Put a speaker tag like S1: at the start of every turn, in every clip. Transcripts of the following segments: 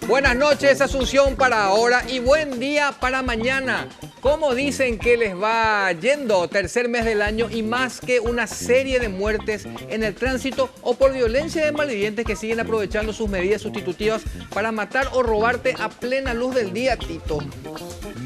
S1: Buenas noches, Asunción para ahora y buen día para mañana. ¿Cómo dicen que les va yendo? Tercer mes del año y más que una serie de muertes en el tránsito o por violencia de malvivientes que siguen aprovechando sus medidas sustitutivas para matar o robarte a plena luz del día, Tito.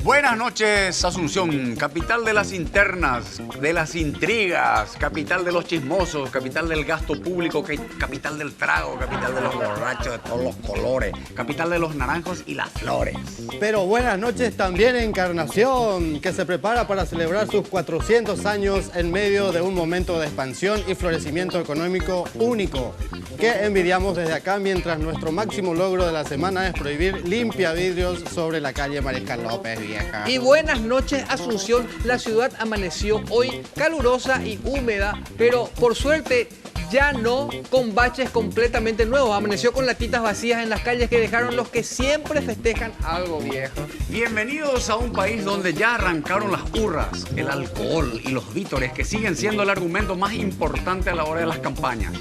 S2: Buenas noches, Asunción, capital de las internas, de las intrigas, capital de los chismosos, capital del gasto público, capital del trago, capital de los borrachos de todos los colores, capital de los naranjos y las flores.
S3: Pero buenas noches también, Encarnación, que se prepara para celebrar sus 400 años en medio de un momento de expansión y florecimiento económico único, que envidiamos desde acá mientras nuestro máximo logro de la semana es prohibir limpiavidrios sobre la calle Mariscal López.
S1: Y buenas noches, Asunción. La ciudad amaneció hoy calurosa y húmeda, pero por suerte ya no con baches completamente nuevos. Amaneció con latitas vacías en las calles que dejaron los que siempre festejan algo viejo.
S2: Bienvenidos a un país donde ya arrancaron las hurras, el alcohol y los vítores, que siguen siendo el argumento más importante a la hora de las campañas.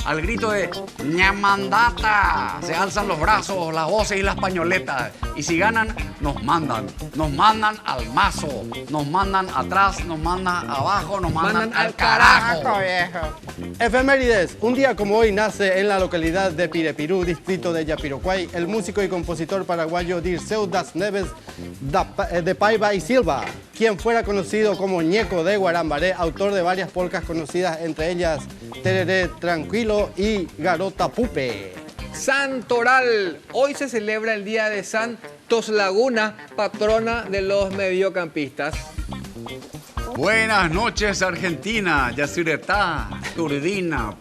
S2: Al grito de ñamandata se alzan los brazos, las voces y las pañoletas. Y si ganan, nos mandan al mazo, nos mandan atrás, nos mandan abajo, nos mandan al carajo.
S3: Viejo. Efemérides. Un día como hoy nace en la localidad de Pirepirú, distrito de Yapiroquai, el músico y compositor paraguayo Dirceu das Neves de Paiva y Silva, quien fuera conocido como Ñeco de Guarambaré, autor de varias polcas conocidas, entre ellas Tereré Tranquilo y Garota Pupe.
S1: Santoral. Hoy se celebra el día de San Toslaguna, patrona de los mediocampistas.
S2: Buenas noches, Argentina, Yacyretá, Turdina,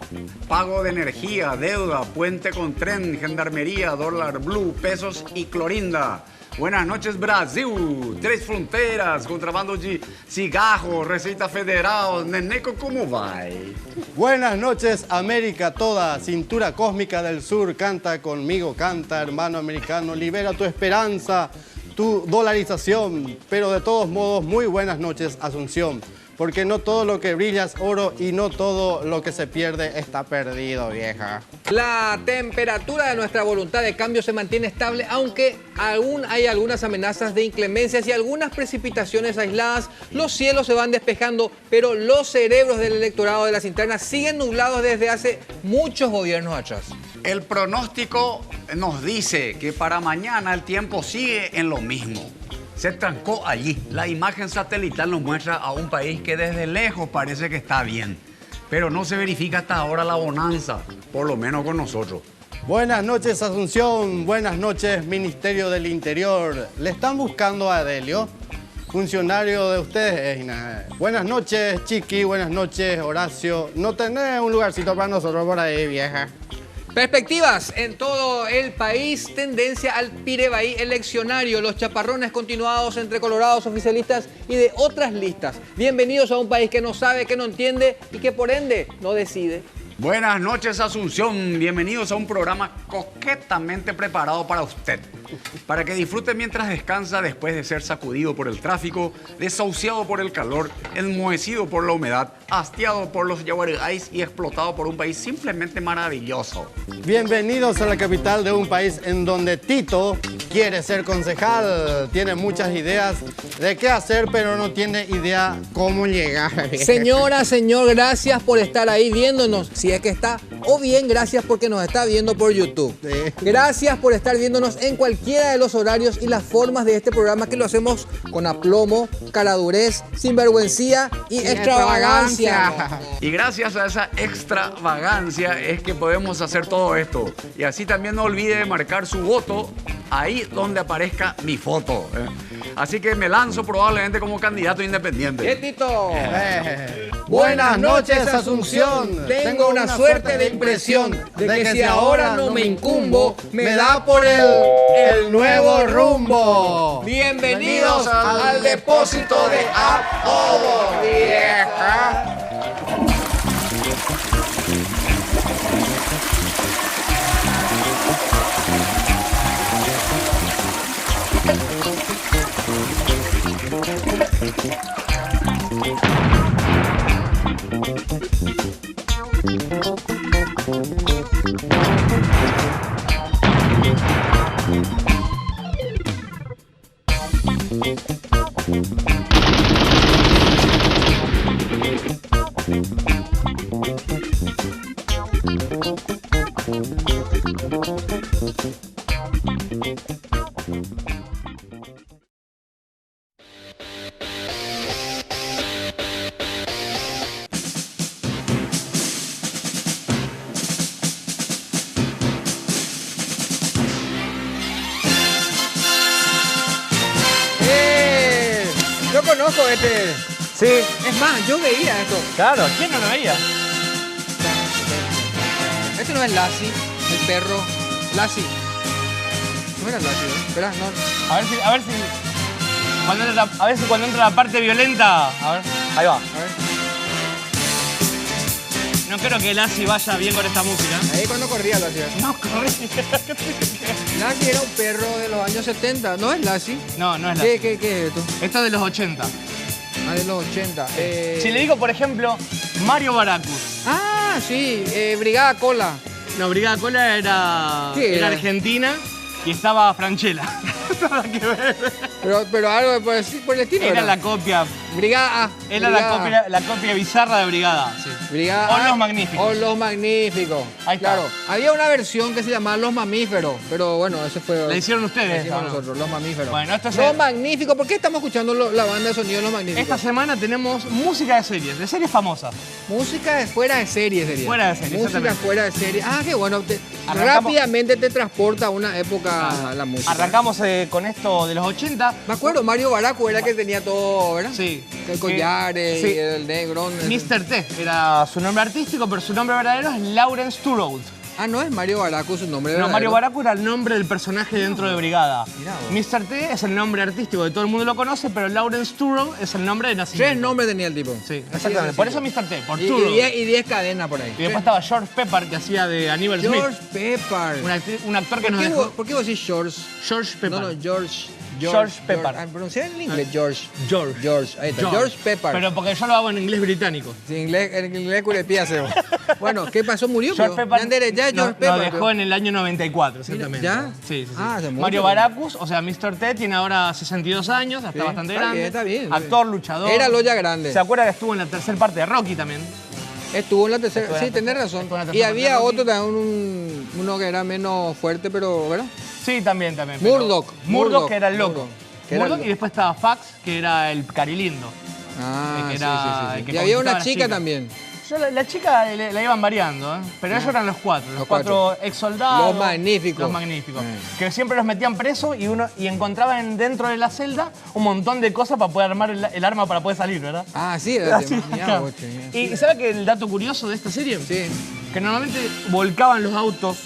S2: pago de energía, deuda, puente con tren, gendarmería, dólar blue, pesos y clorinda. Buenas noches, Brasil, Três Fronteiras, contrabando de cigarro, Receita Federal, Neneco, ¿cómo va?
S3: Buenas noches, América toda, cintura cósmica del sur, canta conmigo, canta, hermano americano, libera tu esperanza, tu dolarización, pero de todos modos, muy buenas noches, Asunción, porque no todo lo que brilla es oro y no todo lo que se pierde está perdido, vieja.
S1: La temperatura de nuestra voluntad de cambio se mantiene estable, aunque aún hay algunas amenazas de inclemencias y algunas precipitaciones aisladas. Los cielos se van despejando, pero los cerebros del electorado de las internas siguen nublados desde hace muchos gobiernos atrás.
S2: El pronóstico nos dice que para mañana el tiempo sigue en lo mismo. Se trancó allí. La imagen satelital nos muestra a un país que desde lejos parece que está bien. Pero no se verifica hasta ahora la bonanza, por lo menos con nosotros.
S3: Buenas noches, Asunción. Buenas noches, Ministerio del Interior. ¿Le están buscando a Adelio? Funcionario de ustedes. Buenas noches, Chiqui. Buenas noches, Horacio. ¿No tenés un lugarcito para nosotros por ahí, vieja?
S1: Perspectivas en todo el país, tendencia al pirebaí eleccionario, los chaparrones continuados entre colorados oficialistas y de otras listas. Bienvenidos a un país que no sabe, que no entiende y que por ende no decide.
S2: Buenas noches, Asunción. Bienvenidos a un programa coquetamente preparado para usted. Para que disfrute mientras descansa después de ser sacudido por el tráfico, desahuciado por el calor, enmohecido por la humedad, hastiado por los yaguaregáis y explotado por un país simplemente maravilloso.
S3: Bienvenidos a la capital de un país en donde Tito quiere ser concejal. Tiene muchas ideas de qué hacer, pero no tiene idea cómo llegar.
S1: Señora, señor, gracias por estar ahí viéndonos, si es que está, o bien gracias porque nos está viendo por YouTube. Gracias por estar viéndonos en cualquiera de los horarios y las formas de este programa, que lo hacemos con aplomo, caradurez, sinvergüencía y extravagancia.
S2: Y gracias a esa extravagancia es que podemos hacer todo esto. Y así también no olvide de marcar su voto ahí donde aparezca mi foto. Así que me lanzo probablemente como candidato independiente.
S1: ¿Qué, Tito?
S3: Buenas noches, Asunción.
S1: Tengo una suerte de impresión de que si ahora no me incumbo,
S3: me da por el nuevo rumbo.
S1: Bienvenidos al depósito de Apodo, vieja. Yo conozco este.
S4: Sí,
S1: Es más, yo veía esto.
S4: claro, ¿quién no lo veía?
S1: Este no es Lassie, el perro. Lassie. No era Lassie, ¿eh? Espera, no.
S4: A ver si cuando entra la parte violenta. A ver, ahí va.
S1: A ver.
S4: No creo que Lassie vaya bien con esta música.
S1: Ahí cuando corría Lassie.
S4: No, corrí.
S1: Lassie era un perro de los años 70. ¿No es Lassie?
S4: No, no es Lassie.
S1: ¿Qué es esto?
S4: Esto es de los 80.
S1: Ah, de los 80.
S4: Si le digo, por ejemplo, Mario Baracus.
S1: Ah, sí, Brigada Cola.
S4: No, Brigada Cola era
S1: ¿Qué era?
S4: argentina y estaba Franchella. Nada que ver.
S1: Pero algo por el estilo.
S4: Era la copia.
S1: Brigada A.
S4: Era
S1: Brigada.
S4: la copia bizarra de Brigada. Sí.
S1: Brigada
S4: O
S1: A
S4: Los Magníficos.
S1: O Los Magníficos.
S4: Ahí está.
S1: Claro. Había una versión que se llamaba Los Mamíferos, pero bueno, ese fue.
S4: La hicieron ustedes.
S1: La hicimos
S4: ¿no?
S1: nosotros, Los Mamíferos.
S4: Bueno, esto es
S1: Los Magníficos. ¿Por qué estamos escuchando la banda de sonido de Los Magníficos?
S4: Esta semana tenemos música de series famosas.
S1: Música de fuera de serie sería.
S4: Fuera de serie,
S1: Música
S4: exactamente.
S1: fuera de serie. Ah, qué bueno.
S4: Arrancamos-
S1: Rápidamente te transporta a una época la música.
S4: Arrancamos con esto de los 80.
S1: Me acuerdo, Mario Baracu era el que tenía todo, ¿verdad?
S4: Sí.
S1: El collares,
S4: Sí.
S1: y el negro.
S4: Mr. T era su nombre artístico, pero su nombre verdadero es Lawrence Turroud.
S1: Ah, no es Mario Baracu su nombre.
S4: No,
S1: verdadero.
S4: Mario Baracu era el nombre del personaje dentro de Brigada.
S1: Mirá vos.
S4: Mr. T es el nombre artístico de todo el mundo lo conoce, pero Lawrence Turroud es el nombre de nacimiento.
S1: 3 nombres tenía el tipo.
S4: Sí,
S1: Así
S4: exactamente.
S1: de
S4: Por eso
S1: sencillo.
S4: Mr. T, por
S1: Y
S4: Turroud.
S1: 10 cadenas por ahí.
S4: Y después estaba George Pepper, que hacía de Aníbal
S1: George
S4: Smith.
S1: Pepper.
S4: Un actor que
S1: ¿Por
S4: nos
S1: qué,
S4: dejó.
S1: ¿Por qué vos decís George?
S4: George Pepper.
S1: No, George.
S4: George Pepper.
S1: Pronunciar en inglés, George.
S4: George.
S1: George, ahí está. George Pepper.
S4: Pero porque yo lo hago en inglés británico.
S1: En inglés curepía se Bueno, ¿qué pasó? ¿Murió?
S4: George
S1: pero?
S4: Pepper
S1: Ya, George
S4: nos
S1: Pepper.
S4: dejó en el año 94, exactamente.
S1: ¿Ya?
S4: Sí, sí, sí.
S1: Ah, hace mucho.
S4: Mario Baracus, o sea, Mr. T, tiene ahora 62 años, está
S1: Sí,
S4: bastante
S1: está
S4: grande.
S1: bien, está bien.
S4: Actor, luchador.
S1: Era Loya grande.
S4: ¿Se acuerda que estuvo en la tercera parte de Rocky también?
S1: Estuvo en la tercera,
S4: Estuvo en
S1: sí,
S4: la
S1: tenés
S4: tercera,
S1: razón.
S4: estuvo en la
S1: Y
S4: tercera
S1: había
S4: temporada.
S1: otro también, uno que era menos fuerte, pero, ¿verdad?
S4: Sí, también. pero-
S1: Murdoch.
S4: Murdoch, que era el loco.
S1: Murdoch, que era el
S4: Murdoch,
S1: loco.
S4: y después estaba Fax, que era el carilindo.
S1: Ah,
S4: que
S1: sí,
S4: era
S1: sí,
S4: el
S1: sí.
S4: que
S1: Y había
S4: conquistaba
S1: una
S4: a las
S1: chica
S4: chicas.
S1: también.
S4: Yo la chica la iban variando, ¿eh? Pero ellos eran los cuatro. Los cuatro ex soldados.
S1: Los magníficos.
S4: Los magníficos. Que siempre los metían presos y encontraban dentro de la celda un montón de cosas para poder armar el arma para poder salir, ¿verdad?
S1: Ah, sí, era
S4: Así,
S1: mirá
S4: acá.
S1: vos, che,
S4: ¿Y sabe que el dato curioso de esta serie?
S1: Sí.
S4: Que normalmente volcaban los autos,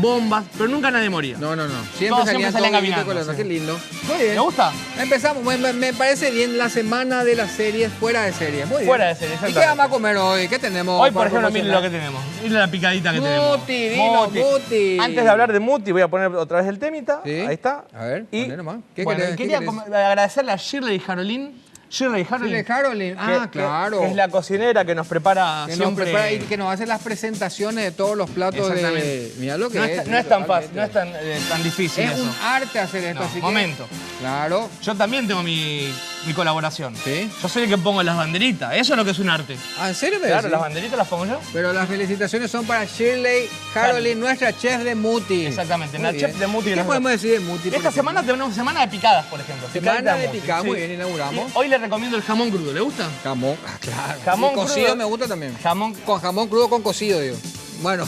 S4: bombas, pero nunca nadie moría.
S1: No. Siempre
S4: Todos
S1: salían
S4: siempre salían
S1: todos
S4: caminando,
S1: con
S4: sí.
S1: Qué lindo. Muy bien.
S4: ¿Te gusta?
S1: Empezamos. Me parece bien la semana de las series fuera de series. Muy bien.
S4: Fuera de series,
S1: ¿Y qué
S4: exactamente.
S1: vamos a comer hoy? ¿Qué tenemos?
S4: Hoy, por
S1: para
S4: ejemplo, miren lo que
S1: promocionar?
S4: tenemos. Miren la picadita que tenemos.
S1: Muti, dinos, Muti.
S4: Antes de hablar de Muti, voy a poner otra vez el temita.
S1: Sí.
S4: Ahí está.
S1: A ver,
S4: y
S1: poné nomás. ¿Qué
S4: bueno,
S1: querés?
S4: quería
S1: ¿Qué querés?
S4: agradecerle a Shirley y Caroline.
S1: Shirley Harolin. Ah, claro.
S4: Que es la cocinera que nos prepara
S1: Que nos
S4: siempre.
S1: prepara y que nos hace las presentaciones de todos los platos de...
S4: Exactamente.
S1: Mira lo que
S4: No
S1: es.
S4: no es tan fácil,
S1: totalmente.
S4: no es tan difícil
S1: Es
S4: eso.
S1: un arte hacer esto,
S4: No,
S1: así que...
S4: momento.
S1: Claro.
S4: Yo también tengo mi colaboración.
S1: ¿Sí?
S4: Yo soy el que pongo las banderitas. Eso es lo que es un arte.
S1: Ah, ¿en serio me
S4: Claro,
S1: decís?
S4: las banderitas las pongo yo.
S1: Pero las felicitaciones son para Shirley Harolin, nuestra chef de Muti.
S4: Exactamente,
S1: Muy
S4: la
S1: bien.
S4: chef de Muti.
S1: ¿Qué
S4: Las-
S1: podemos decir de Muti? por
S4: Esta
S1: ejemplo?
S4: semana tenemos semana de picadas, por ejemplo.
S1: Semana
S4: Picadita
S1: de
S4: Muti,
S1: picadas,
S4: sí.
S1: muy bien, inauguramos.
S4: Y hoy les recomiendo el jamón crudo. ¿Le gusta?
S1: Jamón, claro.
S4: Jamón
S1: Y cocido
S4: crudo.
S1: me gusta también.
S4: Jamón,
S1: Con jamón crudo con cocido, digo. Bueno,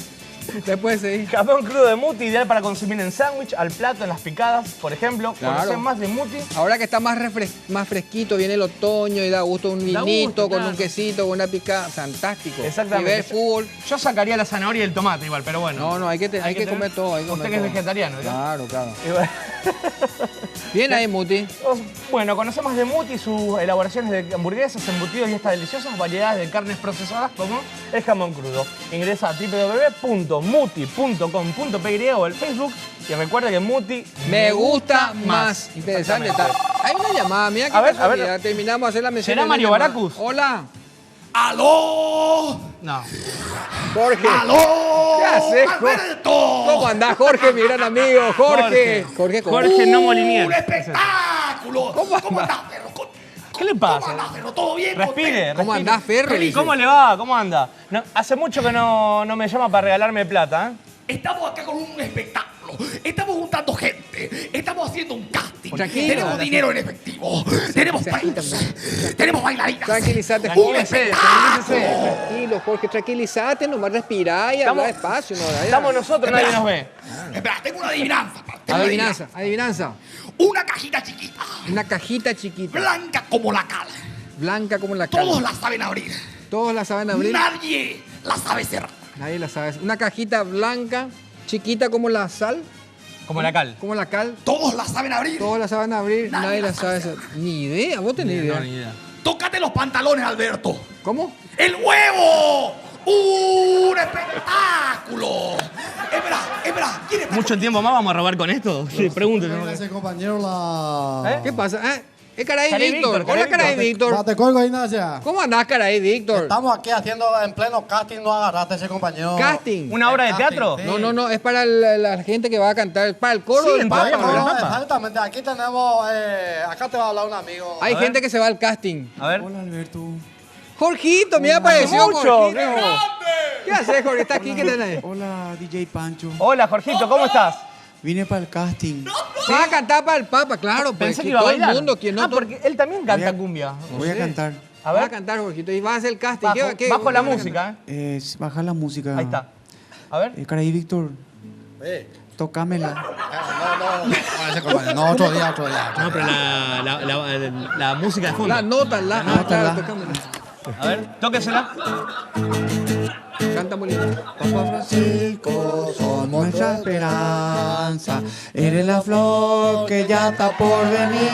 S1: después seguir.
S4: jamón crudo de Muti, ideal para consumir en sándwich, al plato, en las picadas, por ejemplo.
S1: Claro.
S4: Conocer más de Muti.
S1: Ahora que está más fresquito, viene el otoño y da gusto un
S4: Da
S1: vinito
S4: gusto,
S1: con
S4: claro.
S1: un quesito, con una picada. Fantástico.
S4: Exactamente.
S1: Y ver fútbol.
S4: Yo sacaría la zanahoria y el tomate igual, pero bueno.
S1: No, hay que
S4: tener-
S1: comer todo. Hay que
S4: Usted
S1: comer
S4: que es
S1: todo.
S4: vegetariano, ¿no?
S1: Claro, claro.
S4: Y bueno.
S1: Bien ahí, Muti.
S4: Bueno, conocemos de Muti sus elaboraciones de hamburguesas, embutidos y estas deliciosas variedades de carnes procesadas como el jamón crudo. Ingresa a www.muti.com.py o el Facebook y recuerda que Muti
S1: Me gusta más. Interesante.
S4: Exactamente.
S1: Hay una llamada, mira qué
S4: A ver,
S1: casualidad. Terminamos de hacer la mención.
S4: ¿Será
S1: de una
S4: Mario
S1: llamada.
S4: Baracus?
S1: Hola.
S2: ¡Aló!
S4: No.
S1: Jorge.
S2: ¡Aló!
S1: ¿Qué haces, Jorge?
S2: ¡Alberto!
S1: ¿Cómo andás, Jorge, mi gran amigo? Jorge.
S4: Jorge.
S1: ¿cómo?
S4: Jorge no Molinier.
S2: ¡Un espectáculo! ¿Cómo andás, perro?
S4: ¿Qué le pasa?
S2: ¿Cómo andás, perro? ¿Todo bien?
S4: Respire.
S1: ¿Cómo
S4: respire.
S1: andás, Ferro?
S4: Feliz, ¿cómo le va? ¿Cómo anda? No, hace mucho que no me llama para regalarme plata, ¿eh?
S2: Estamos acá con un espectáculo. Estamos juntando gente. Estamos haciendo un casting.
S1: Tranquilo.
S2: Tenemos dinero en efectivo. Tenemos premios. Tenemos bailarinas.
S1: Tranquilízate,
S2: Un
S1: Jorge.
S2: espectáculo.
S1: Tranquilo, Jorge, tranquilízate, nomás respirá y habla despacio. No,
S4: Estamos nosotros, nadie nos ve.
S2: Espera, tengo una adivinanza. Tengo una
S1: Adivinanza.
S2: Una cajita chiquita.
S1: Una cajita chiquita,
S2: Blanca como la cal.
S1: blanca como la cal.
S2: Todos la saben abrir.
S1: Todos la saben abrir.
S2: Nadie la sabe cerrar.
S1: Nadie la sabe. Una cajita blanca, chiquita como la sal,
S4: Como la cal.
S1: como la cal.
S2: Todos la saben abrir.
S1: Todos la saben abrir,
S2: Nadie
S1: nadie
S2: la
S1: la sabe hacer. Ni idea, vos tenés idea.
S4: No, ni idea.
S2: Tócate los pantalones, Alberto.
S1: ¿Cómo?
S2: ¡El huevo! ¡Un espectáculo! Espera, ¿quién está?
S4: ¿Mucho tiempo más vamos a robar con esto? Sí, pregúntenme.
S3: Ese compañero la...
S1: ¿Qué pasa? Ah, es Caray
S4: Caray
S1: Víctor.
S4: Víctor,
S1: Hola,
S4: Caray
S1: Caray Víctor.
S3: Te colgo, Ignacia.
S1: ¿Cómo andás, Caray Víctor?
S3: Estamos aquí haciendo en pleno casting, no agarraste ese compañero.
S1: Casting.
S4: ¿Una obra de
S3: Casting,
S4: teatro?
S3: sí.
S1: No, es para la gente que va a cantar, para el coro
S4: Sí,
S1: del
S4: en
S1: Papa.
S4: todavía
S1: ¿verdad?
S4: no,
S3: No,
S4: Papa.
S3: exactamente, aquí tenemos, acá te va a hablar un amigo.
S1: Hay
S4: A ver.
S1: gente que se va al casting.
S4: A ver.
S5: Hola Alberto.
S1: Jorgito, me apareció
S4: mucho,
S1: Jorgito. ¿Qué haces, Jorge? ¿Está aquí? ¿Qué tenés?
S5: Hola DJ Pancho.
S4: Hola, Jorgito, ¿cómo estás?
S5: Vine para el casting.
S1: Va a cantar para el Papa, claro. Pues,
S4: Pensé que
S1: que
S4: iba a
S1: todo
S4: bailar.
S1: el mundo, quien no...
S4: Ah, porque él también canta
S5: Voy a-
S4: cumbia.
S5: Voy a cantar.
S4: A
S1: Va a
S4: ver,
S1: cantar, Jorgito, y va a hacer el casting.
S4: bajo la música, ¿eh?
S5: Baja la música.
S4: Ahí está. A ver.
S5: Caray, Víctor. Tocámela.
S3: No, otro día.
S4: No, pero la música de fondo.
S1: La nota,
S5: Nota,
S1: claro,
S5: la.
S1: tocámosla.
S4: A ver, tóquesela.
S1: Canta muy lindo.
S5: Papa Francisco, son nuestra esperanza. Eres la flor que ya está por venir.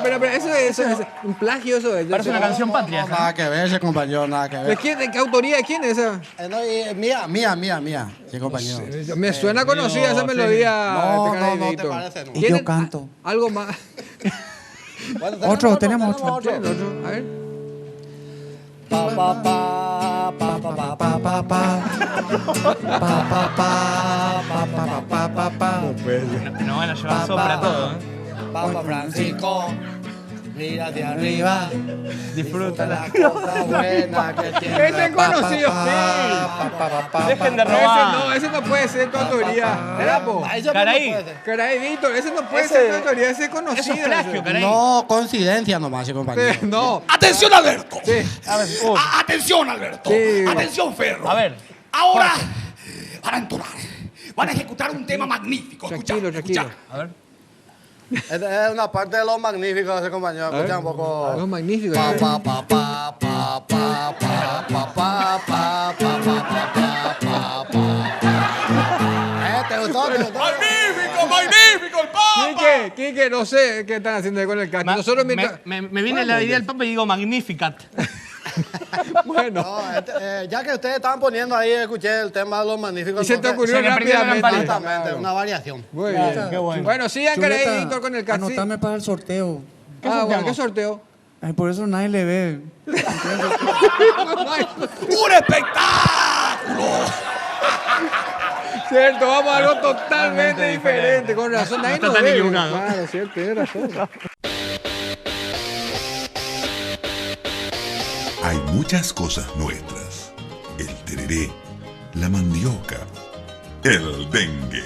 S1: Pero, eso es un plagio, eso es.
S4: Parece una canción patria.
S3: Nada que ver ese compañero, nada que
S1: ¿De
S3: ver.
S1: quién? ¿De qué autoría? ¿De quién es esa?
S3: Mía. Sí, compañero.
S1: Me suena conocida esa melodía.
S3: No,
S1: de Caray
S3: no te
S1: Víctor.
S3: parece, no.
S5: Y
S1: ¿Quién
S5: yo
S1: es?
S5: canto.
S1: Algo más.
S5: Otro, tenemos otro.
S1: ¿Quién? Otro. A ver.
S5: Pa, pa, pa, pa, pa, pa, pa, pa, pa. Pa, pa, pa, pa, pa, pa.
S4: Nos van a llevar sopra todo, ¿eh?
S5: Papa Francisco, Mira hacia arriba.
S4: Disfruta
S5: La cosa buena que tiene.
S1: Ese es conocido.
S4: Dejen de
S1: Ese
S4: robar.
S1: no, ese no puede ser tu autoría. ¿Verdad, po?
S4: Caray.
S1: Caray, Víctor, ese no puede
S4: Ese-
S1: ser tu autoría, ese es conocido.
S4: Eso es plagio, caray.
S5: No, coincidencia nomás, compañero.
S1: No.
S6: Atención, Alberto.
S1: Sí.
S4: A ver,
S6: Atención, Alberto.
S1: Sí.
S6: Atención, Ferro.
S4: a ver.
S6: Ahora van a entonar. Van a ejecutar un tema magnífico. Escucha,
S1: Tranquilo, tranquilo.
S6: escucha.
S4: A ver.
S3: Es una parte de los magníficos ese compañero. Escucha un poco.
S1: No, magnífico.
S5: Pa, pa, pa, pa, pa, pa, pa, pa, pa, pa, pa, pa, pa, pa. ¿Te gustó? ¿Te gustó?
S6: Magnífico, magnífico el Papa.
S1: Quique, no sé qué están haciendo ahí con el casting. Nosotros mientras...
S4: me viene la idea del Papa y digo Magnificat.
S1: Bueno.
S3: No, ya que ustedes estaban poniendo ahí, escuché el tema de los magníficos.
S1: Y se te
S3: entonces-
S1: ocurrió
S4: se le perdió la
S1: rápidamente.
S4: lamparita.
S3: Exactamente, una variación.
S1: Muy bien.
S4: Qué bueno.
S1: Bueno, sigan Caray
S7: Chuleta,
S1: Víctor con el casting.
S7: Anotame para el sorteo.
S1: Bueno, ¿qué sorteo?
S7: Ay, por eso nadie le ve.
S6: ¡Un espectáculo!
S1: Cierto, vamos a algo totalmente diferente. Con razón, nadie
S4: está
S1: nos
S4: tan
S1: ve.
S4: equivocado.
S1: Claro, cierto, tiene razón.
S8: Hay muchas cosas nuestras. El tereré, la mandioca, el dengue.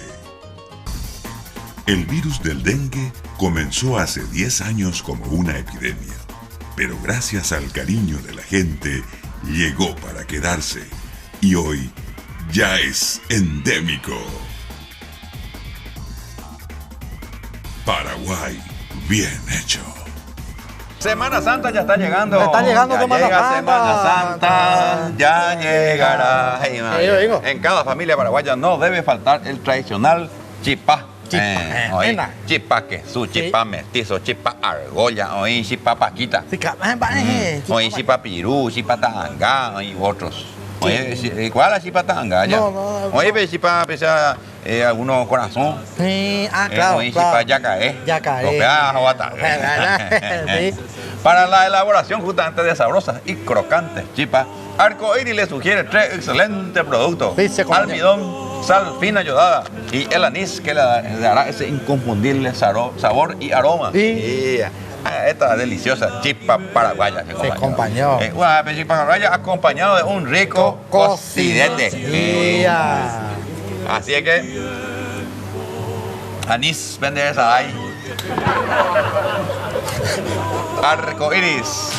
S8: El virus del dengue comenzó hace 10 años como una epidemia, pero gracias al cariño de la gente llegó para quedarse y hoy ya es endémico. Paraguay, bien hecho.
S9: Semana Santa ya está llegando.
S3: Está llegando
S9: ya
S3: Semana
S9: llega
S3: Santa.
S9: Semana Santa, ya llegará. Ay, madre.
S3: yo digo.
S9: En cada familia paraguaya no debe faltar el tradicional chipá. Oí,
S5: venga.
S9: chipá quesú, chipá mestizo, chipá argolla, oí, chipá paquita, oí, chipá pirú, chipá tangá, y otros. Oye, ¿cuál es la chipá tangá?
S5: No, no,
S9: Oye, pero chipá, pesa algunos corazón.
S5: Sí, claro,
S9: Oí, chipá yacaé.
S5: Yacaé.
S9: Los pedazos, bata.
S5: Sí.
S9: Para la elaboración justamente de sabrosas y crocantes chipas, Arcoíris le sugiere 3 excelentes productos.
S3: Sí, se come.
S9: Almidón, sal fina yodada y el anís que le dará ese inconfundible sabor y aroma.
S3: Sí.
S9: Esta deliciosa chispa paraguaya.
S5: compañero.
S9: Una chispa paraguaya acompañado de un rico cocidete. Así es que anís vende esa ahí. Arcoíris,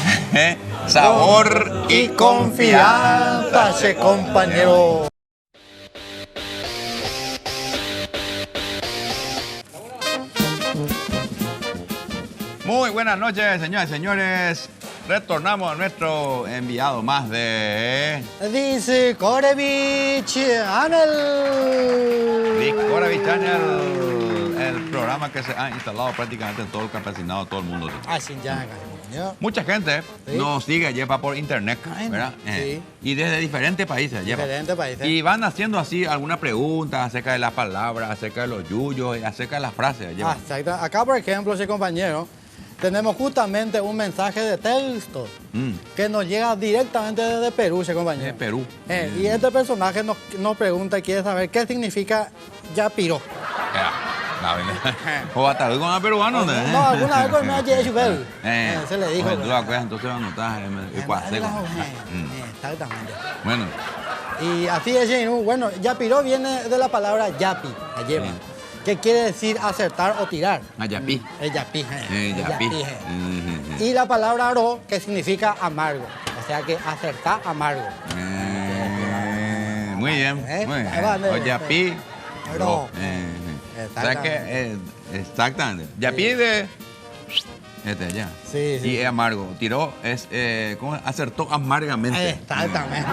S9: sabor y confianza.
S5: Ese compañero.
S9: Muy buenas noches, señoras y señores. Retornamos a nuestro enviado más de
S5: Dice Korevich Anel.
S9: Discovery Channel, el programa que se ha instalado prácticamente en todo el campesinado, todo el mundo.
S5: Así ya, compañero.
S9: Mucha gente
S5: Sí.
S9: nos sigue, lleva por internet,
S5: Ay,
S9: ¿verdad?
S5: sí.
S9: Y desde diferentes países lleva.
S5: Diferentes países.
S9: Y van haciendo así algunas preguntas acerca de las palabras, acerca de los yuyos, acerca de las frases. lleva.
S3: Exacto. Acá, por ejemplo, ese compañero, tenemos justamente un mensaje de texto que nos llega directamente desde Perú, ese
S9: De
S3: compañero.
S9: Perú.
S3: Y este personaje nos pregunta y quiere saber qué significa yapiro.
S9: ¿O hasta hoy con el peruano?
S3: No, alguna vez con el Yeshubel. Se le dijo.
S9: Tú acuerdas, entonces anotas el cuaseco.
S3: Exactamente.
S9: Bueno,
S3: Y así es, bueno, yapiro viene de la palabra yapi, la yema, que quiere decir acertar o tirar.
S9: Ayapí.
S3: El yapi.
S9: Yapí.
S3: Y la palabra aro, que significa amargo. O sea que acertar amargo.
S9: Muy bien, muy
S3: Ahí va,
S9: bien. O yapí.
S3: No.
S9: O sea que, exactamente. Yapí de... Este, ya.
S3: Sí, sí.
S9: Y es amargo. Tiró es, ¿cómo es? Acertó amargamente.
S3: Exactamente.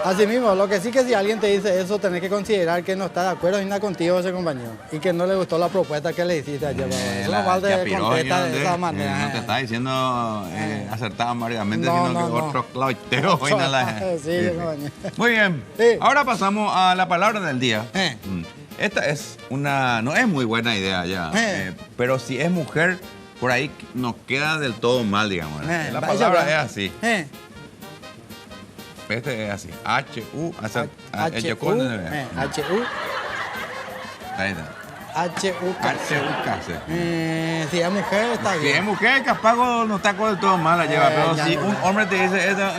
S3: Así mismo, lo que sí que si alguien te dice eso, tenés que considerar que no está de acuerdo ni nada contigo ese compañero. Y que no le gustó la propuesta que le hiciste ayer. Eso no vale contesta de esa manera.
S9: No te está diciendo acertar amargamente,
S3: No,
S9: sino
S3: no,
S9: que
S3: no.
S9: otro clauteo.
S3: Sí, compañero.
S9: Muy bien.
S3: Sí.
S9: Ahora pasamos a la palabra del día.
S3: Eh.
S9: Esta es una... No es muy buena idea ya. Pero si es mujer, por ahí no queda del todo mal, digamos. La
S3: vaya,
S9: palabra
S3: vaya.
S9: es así.
S3: Eh.
S9: Este es así. H-U.
S3: H-U.
S9: H-U.
S3: H-U.
S9: Ahí está.
S3: H-U-K-C. Si es mujer, está bien.
S9: Si es mujer, capaz no está del todo mal la lleva, pero si un hombre te dice eso...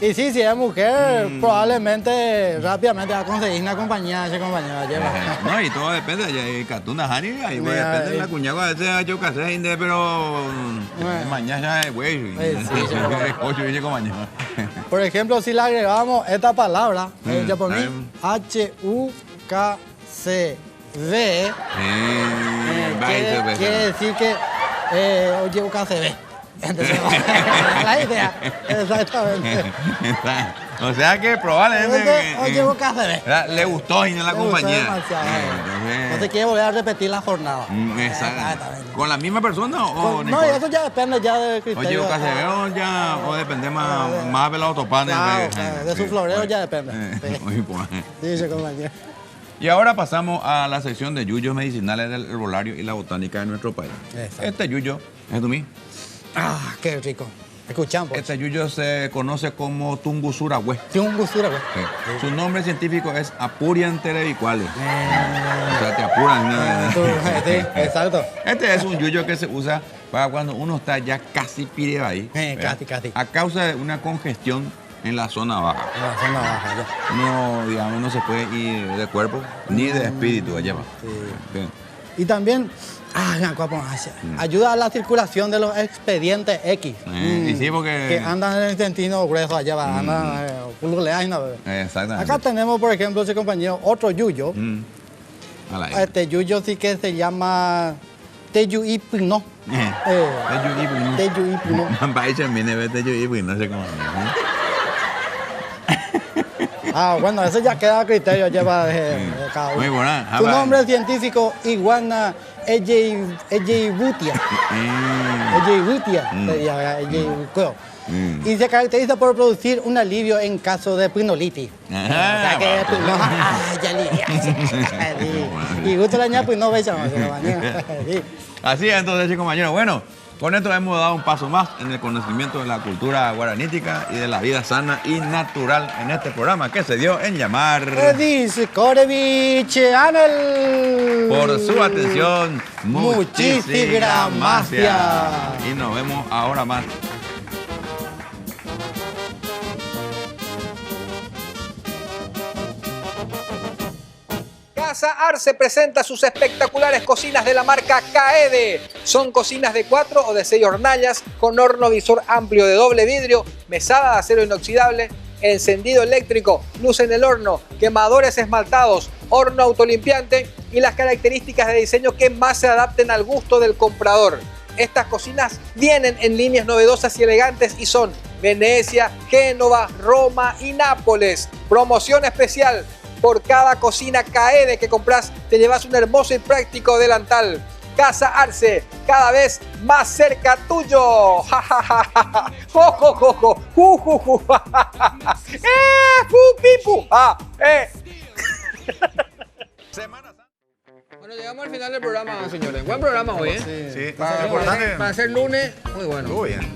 S3: Y sí, si es mujer, probablemente rápidamente va a conseguir una compañía, ese compañero lleva.
S9: No, y todo depende, ya Catuna Hani, ahí depende de la cuñada, a veces hay que hacer, pero mañana es güey,
S3: Por ejemplo, si le agregamos esta palabra, japonés, H-U-K-C-V, quiere decir que oye, UKCB. Entonces, la idea, exactamente.
S9: O sea que probablemente
S3: oye, UKCB.
S9: le gustó y no la compañía.
S3: Entonces quiere volver a repetir la jornada.
S9: Exactamente. ¿Con la misma persona o
S3: no, eso ya depende ya del criterio.
S9: Oye, UKCB o depende más de los autopanes.
S3: De su florero ya depende. Sí, compañero.
S9: Y ahora pasamos a la sección de yuyos medicinales del herbolario y la botánica de nuestro país. Exacto. Este yuyo es de mí.
S3: Ah, qué rico. Escuchamos.
S9: Este yuyo se conoce como Tungusurahué.
S3: Tungusurahué.
S9: Sí. Su nombre científico es Apurian terebicuales. O sea, te apuran.
S3: Sí, exacto.
S9: Este es un yuyo que se usa para cuando uno está ya casi pide ahí.
S3: Casi.
S9: A causa de una congestión en la zona baja.
S3: En la zona baja, ya.
S9: No, digamos, no se puede ir de cuerpo ni de espíritu allá va.
S3: Sí. Y también... ayuda a la circulación de los expedientes X.
S9: Y sí, porque...
S3: Que andan en el intestino grueso allá, andan
S9: Exactamente.
S3: Acá tenemos, por ejemplo, ese compañero, otro yuyo. Este yuyo sí que se llama Teyuipino. Teyuipino.
S9: No sé cómo.
S3: Bueno, eso ya queda a criterio, lleva de cada uno.
S9: Muy buena.
S3: Su nombre científico, Iguana Ejeibutia. Y se caracteriza por producir un alivio en caso de prinolitis. Y gusta la ñapa y no veis.
S9: Así es, entonces, compañeros. Bueno, con esto hemos dado un paso más en el conocimiento de la cultura guaranítica y de la vida sana y natural en este programa que se dio en llamar...
S3: Korevich Anel.
S9: Por su atención,
S3: muchísimas gracias.
S9: Y nos vemos ahora más.
S1: Casa Arce presenta sus espectaculares cocinas de la marca Kaede. Son cocinas de 4 o de 6 hornallas con horno visor amplio de doble vidrio, mesada de acero inoxidable, encendido eléctrico, luz en el horno, quemadores esmaltados, horno autolimpiante y las características de diseño que más se adapten al gusto del comprador. Estas cocinas vienen en líneas novedosas y elegantes y son Venecia, Génova, Roma y Nápoles. Promoción especial. Por cada cocina Kaede que compras, te llevas un hermoso y práctico delantal. Casa Arce, cada vez más cerca tuyo. Ja, ja, ja, ja. Jo, jo, jo, jo. Ju, ju, ju. Fu, pipu. Bueno, llegamos al final del programa, señores. Buen programa hoy, ¿eh?
S2: Sí.
S1: Para ser lunes, muy bueno.
S2: Muy bien.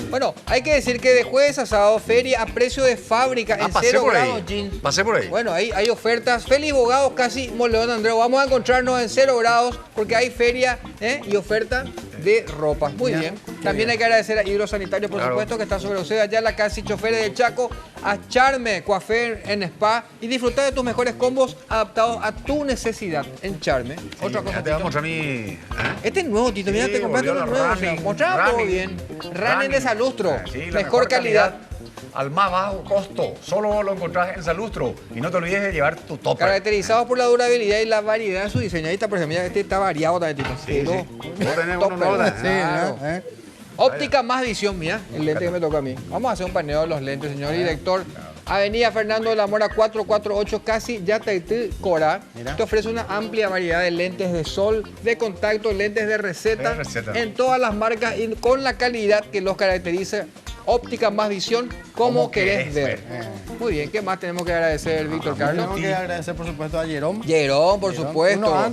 S1: Bueno, hay que decir que de jueves a sábado, feria a precio de fábrica en 0 grados, Gin.
S2: Pasé por ahí.
S1: Bueno, hay ofertas. Feliz Bogados, casi Moleón Andreu. Vamos a encontrarnos en 0 grados porque hay feria y oferta de ropa. Muy bien. También hay que agradecer a Hidrosanitario, por supuesto, que está sobre usted allá en la casi choferes de Chaco, a Charme, Coafer en Spa y disfrutar de tus mejores combos adaptados a tu necesidad en Charme. Otra cosa.
S2: Ya te vamos a mostrar mi...
S1: Este es nuevo, Tito. Mira, te compraste uno nuevo. Mostraba todo bien. Running de Salustro. Mejor calidad.
S2: Al más bajo costo. Solo lo encontrás en Salustro. Y no te olvides de llevar tu topper.
S1: Caracterizados por la durabilidad y la variedad de su diseño. Ahí está, por ejemplo, este está variado también, Tito.
S2: Sí. Vos tenés uno nuevo.
S1: Sí, Óptica Más Visión, mira, el lente que me toca a mí. Vamos a hacer un paneo de los lentes, señor director. Avenida Fernando de la Mora 448, casi Yataití, Cora. Te ofrece una amplia variedad de lentes de sol, de contacto, lentes de receta, en todas las marcas y con la calidad que los caracteriza Óptica Más Visión, ¿cómo querés ver? Muy bien, ¿qué más tenemos que agradecer, Víctor Carlos?
S3: Tenemos que agradecer, por supuesto, a Jerome.
S1: Jerome, por supuesto.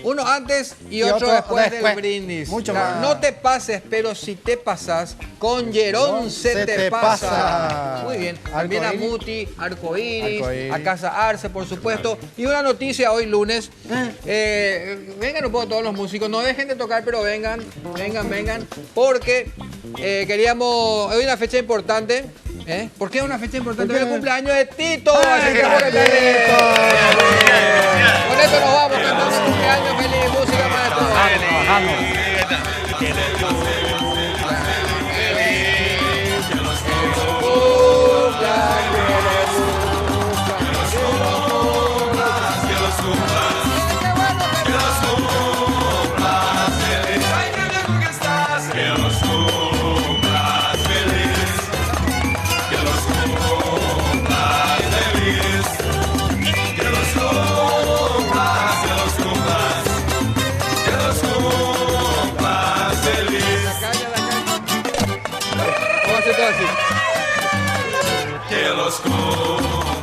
S3: Uno antes
S1: y otro después del
S3: después.
S1: brindis.
S3: Mucho
S1: Claro,
S3: más.
S1: no te pases, pero si te pasas, con Jerome se te pasa. Muy bien. También a
S3: Arcoíris.
S1: Muti, Arcoíris,
S3: Arcoíris.
S1: a Casa Arce, por supuesto. Y una noticia hoy lunes. Vengan un poco todos los músicos. No dejen de tocar, pero vengan. Porque queríamos... Hoy es una fecha importante. ¿Por qué es una fecha importante? Hoy es el cumpleaños de Tito. Así que vamos a cantarle. Con esto nos vamos cantando cumpleaños feliz, música maestro.
S6: Que los cumplas.